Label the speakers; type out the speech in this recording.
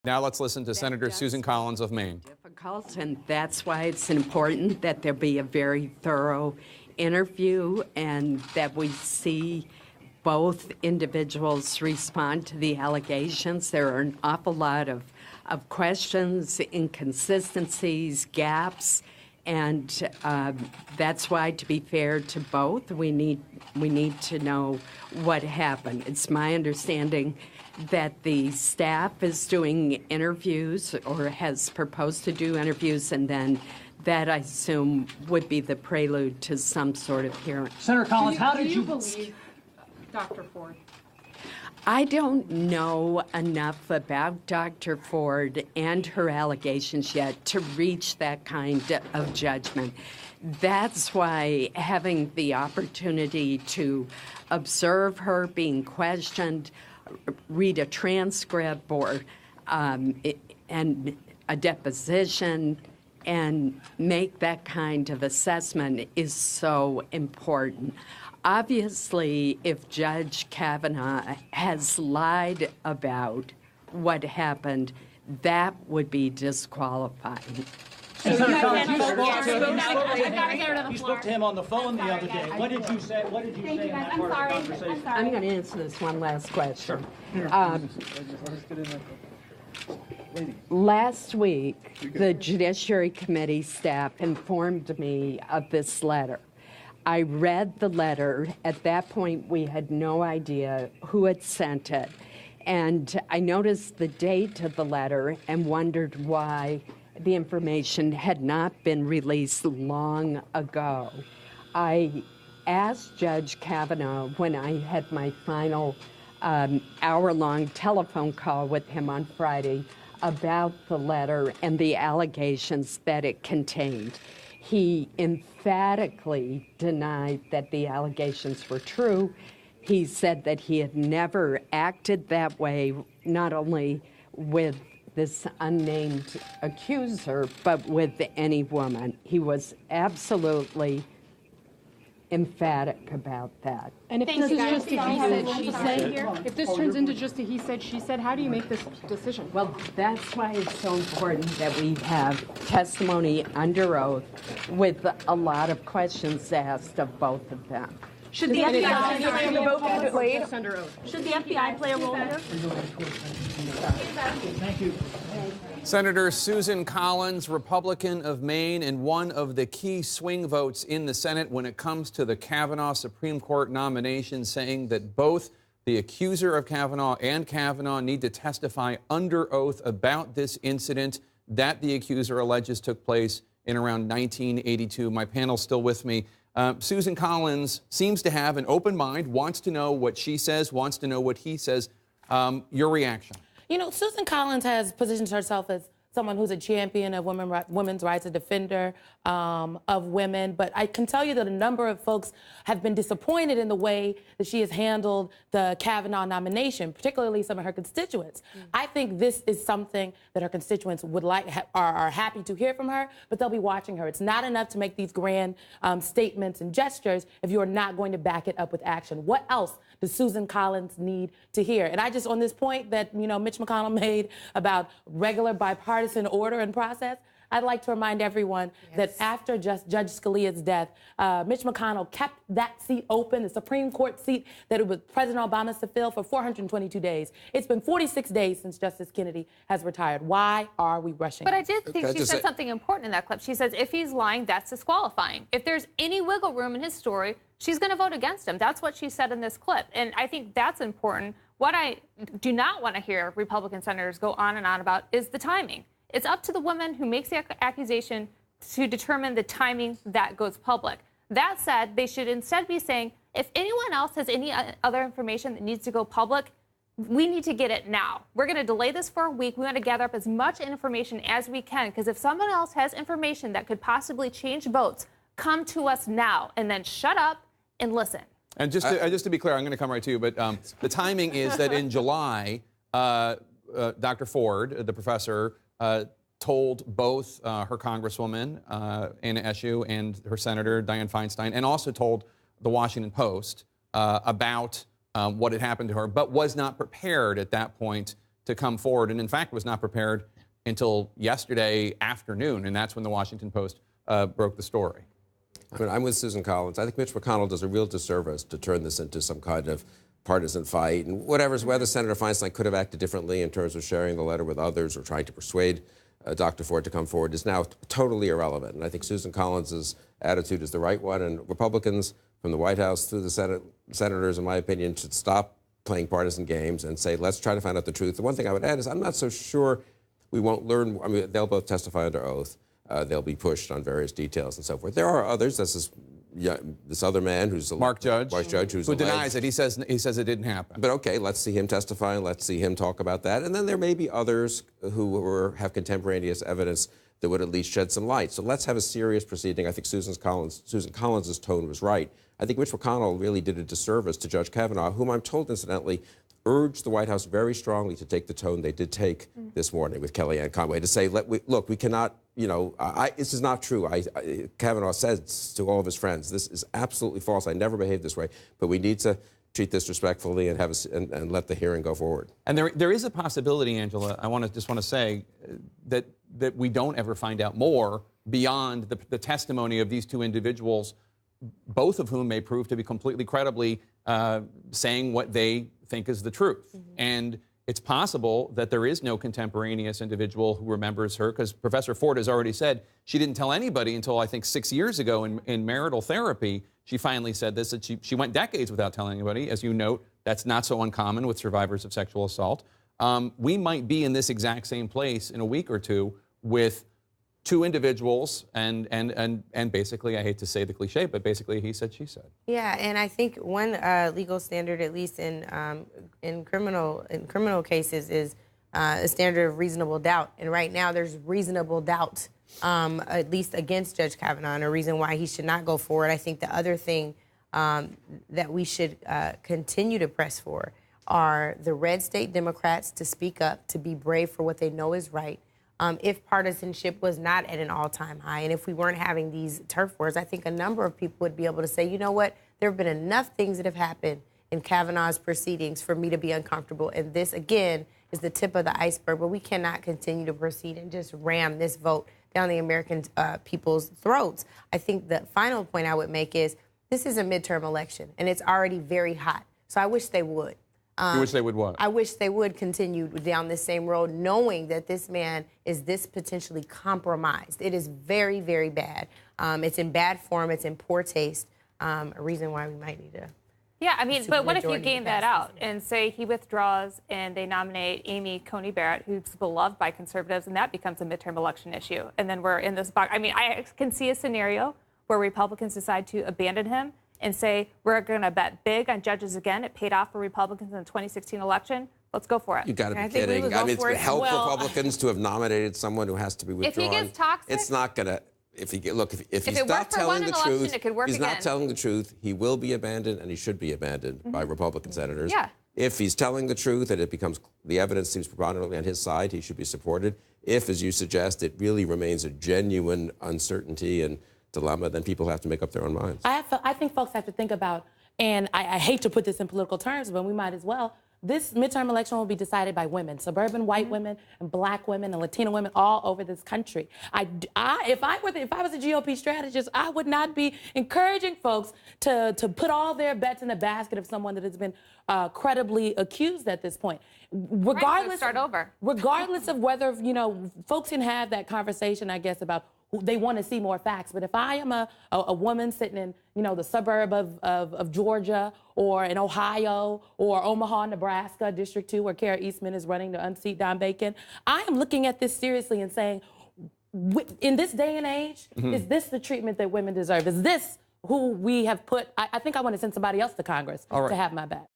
Speaker 1: Now let's listen to Senator Susan Collins of Maine.
Speaker 2: Difficult, and that's why it's important that there be a very thorough interview and that we see both individuals respond to the allegations. There are an awful lot of questions, inconsistencies, gaps, and that's why, to be fair to both, we need to know what happened. It's my understanding that the staff is doing interviews or has proposed to do interviews, and then that, I assume, would be the prelude to some sort of hearing.
Speaker 3: Senator Collins, how did you
Speaker 4: believe Dr. Ford?
Speaker 2: I don't know enough about Dr. Ford and her allegations yet to reach that kind of judgment. That's why having the opportunity to observe her being questioned, read a transcript or and a deposition and make that kind of assessment is so important. Obviously, if Judge Kavanaugh has lied about what happened, that would be disqualifying.
Speaker 3: Senator Collins, you spoke to him on the phone the other day. What did you say? What did you say in that part of the conversation?
Speaker 2: I'm going to answer this one last question. Last week, the Judiciary Committee staff informed me of this letter. I read the letter. At that point, we had no idea who had sent it. And I noticed the date of the letter and wondered why the information had not been released long ago. I asked Judge Kavanaugh when I had my final hour-long telephone call with him on Friday about the letter and the allegations that it contained. He emphatically denied that the allegations were true. He said that he had never acted that way, not only with this unnamed accuser, but with any woman. He was absolutely emphatic about that.
Speaker 4: And if this is just a he said, she said, if this turns into just a he said, she said, how do you make this decision?
Speaker 2: Well, that's why it's so important that we have testimony under oath with a lot of questions asked of both of them.
Speaker 5: Should the FBI play a role here?
Speaker 3: Thank you.
Speaker 1: Senator Susan Collins, Republican of Maine, and one of the key swing votes in the Senate when it comes to the Kavanaugh Supreme Court nomination, saying that both the accuser of Kavanaugh and Kavanaugh need to testify under oath about this incident that the accuser alleges took place in around 1982. My panel's still with me. Susan Collins seems to have an open mind, wants to know what she says, wants to know what he says. Your reaction?
Speaker 6: You know, Susan Collins has positioned herself as someone who's a champion of women's rights, a defender of women. But I can tell you that a number of folks have been disappointed in the way that she has handled the Kavanaugh nomination, particularly some of her constituents. I think this is something that her constituents would like, are happy to hear from her, but they'll be watching her. It's not enough to make these grand statements and gestures if you are not going to back it up with action. What else does Susan Collins need to hear? And I just, on this point that, you know, Mitch McConnell made about regular bipartisan order and process, I'd like to remind everyone that after Judge Scalia's death, Mitch McConnell kept that seat open, the Supreme Court seat that it was President Obama to fill, for 422 days. It's been 46 days since Justice Kennedy has retired. Why are we rushing?
Speaker 5: But I did think she said something important in that clip. She says, if he's lying, that's disqualifying. If there's any wiggle room in his story, she's going to vote against him. That's what she said in this clip. And I think that's important. What I do not want to hear Republican senators go on and on about is the timing. It's up to the woman who makes the accusation to determine the timing that goes public. That said, they should instead be saying, if anyone else has any other information that needs to go public, we need to get it now. We're going to delay this for a week. We want to gather up as much information as we can, because if someone else has information that could possibly change votes, come to us now, and then shut up and listen.
Speaker 1: And just to be clear, I'm going to come right to you, but the timing is that in July, Dr. Ford, the professor, told both her Congresswoman, Anna Eshoo, and her Senator, Dianne Feinstein, and also told the Washington Post about what had happened to her, but was not prepared at that point to come forward, and in fact was not prepared until yesterday afternoon, and that's when the Washington Post broke the story.
Speaker 7: I mean, I'm with Susan Collins. I think Mitch McConnell does a real disservice to turn this into some kind of partisan fight. And whether Senator Feinstein could have acted differently in terms of sharing the letter with others or trying to persuade Dr. Ford to come forward is now totally irrelevant. And I think Susan Collins' attitude is the right one. And Republicans from the White House through the Senate, senators, in my opinion, should stop playing partisan games and say, let's try to find out the truth. The one thing I would add is I'm not so sure we won't learn. I mean, they'll both testify under oath. They'll be pushed on various details and so forth. There are others. This other man who's
Speaker 1: Mark Judge,
Speaker 7: who
Speaker 1: denies it. He says it didn't happen.
Speaker 7: But okay, let's see him testify. Let's see him talk about that. And then there may be others who have contemporaneous evidence that would at least shed some light. So let's have a serious proceeding. I think Susan Collins' tone was right. I think Mitch McConnell really did a disservice to Judge Kavanaugh, whom I'm told, incidentally, urged the White House very strongly to take the tone they did take this morning with Kellyanne Conway to say, look, we cannot, this is not true. Kavanaugh says to all of his friends, this is absolutely false. I never behaved this way, but we need to treat this respectfully and and let the hearing go forward.
Speaker 1: And there is a possibility, Angela, I just want to say that we don't ever find out more beyond the testimony of these two individuals, both of whom may prove to be completely credibly saying what they think is the truth. Mm-hmm. And it's possible that there is no contemporaneous individual who remembers her, because Professor Ford has already said she didn't tell anybody until I think 6 years ago in marital therapy. She finally said this, that she went decades without telling anybody. As you note, that's not so uncommon with survivors of sexual assault. We might be in this exact same place in a week or two with two individuals and basically, I hate to say the cliche, but basically he said, she said.
Speaker 8: Yeah, and I think one legal standard, at least in criminal cases, is a standard of reasonable doubt. And right now there's reasonable doubt, at least against Judge Kavanaugh, and a reason why he should not go forward. I think the other thing that we should continue to press for are the red state Democrats to speak up, to be brave for what they know is right. If partisanship was not at an all-time high, and if we weren't having these turf wars, I think a number of people would be able to say, you know what, there have been enough things that have happened in Kavanaugh's proceedings for me to be uncomfortable. And this, again, is the tip of the iceberg, but we cannot continue to proceed and just ram this vote down the American people's throats. I think the final point I would make is this is a midterm election, and it's already very hot. So I wish they would.
Speaker 1: You wish they would what?
Speaker 8: I wish they would continue down this same road, knowing that this man is this potentially compromised. It is very, very bad. It's in bad form. It's in poor taste. A reason why we might need to.
Speaker 5: Yeah, I mean, but what if you game that out and say he withdraws and they nominate Amy Coney Barrett, who's beloved by conservatives, and that becomes a midterm election issue, and then we're in this box. I mean, I can see a scenario where Republicans decide to abandon him and say, we're going to bet big on judges again. It paid off for Republicans in the 2016 election. Let's go for it.
Speaker 7: You got to be kidding. I mean, it's helped Republicans to have nominated someone who has to be withdrawn.
Speaker 5: If he gets toxic,
Speaker 7: it's not going to. If he's not telling the truth, he's not telling the truth. He will be abandoned, and he should be abandoned by Republican senators.
Speaker 5: Yeah.
Speaker 7: If he's telling the truth and the evidence seems predominantly on his side, he should be supported. If, as you suggest, it really remains a genuine uncertainty and dilemma, then people have to make up their own minds.
Speaker 6: I think folks have to think about, and I hate to put this in political terms, but we might as well. This midterm election will be decided by women, suburban white women and black women and Latino women all over this country. If I was a GOP strategist, I would not be encouraging folks to put all their bets in the basket of someone that has been credibly accused at this point. Regardless,
Speaker 5: start over.
Speaker 6: Regardless of whether, folks can have that conversation, I guess, about they want to see more facts. But if I am a woman sitting in, the suburb of Georgia or in Ohio or Omaha, Nebraska, District 2, where Kara Eastman is running to unseat Don Bacon, I am looking at this seriously and saying, in this day and age, is this the treatment that women deserve? Is this who we have put? I think I want to send somebody else to Congress to have my back.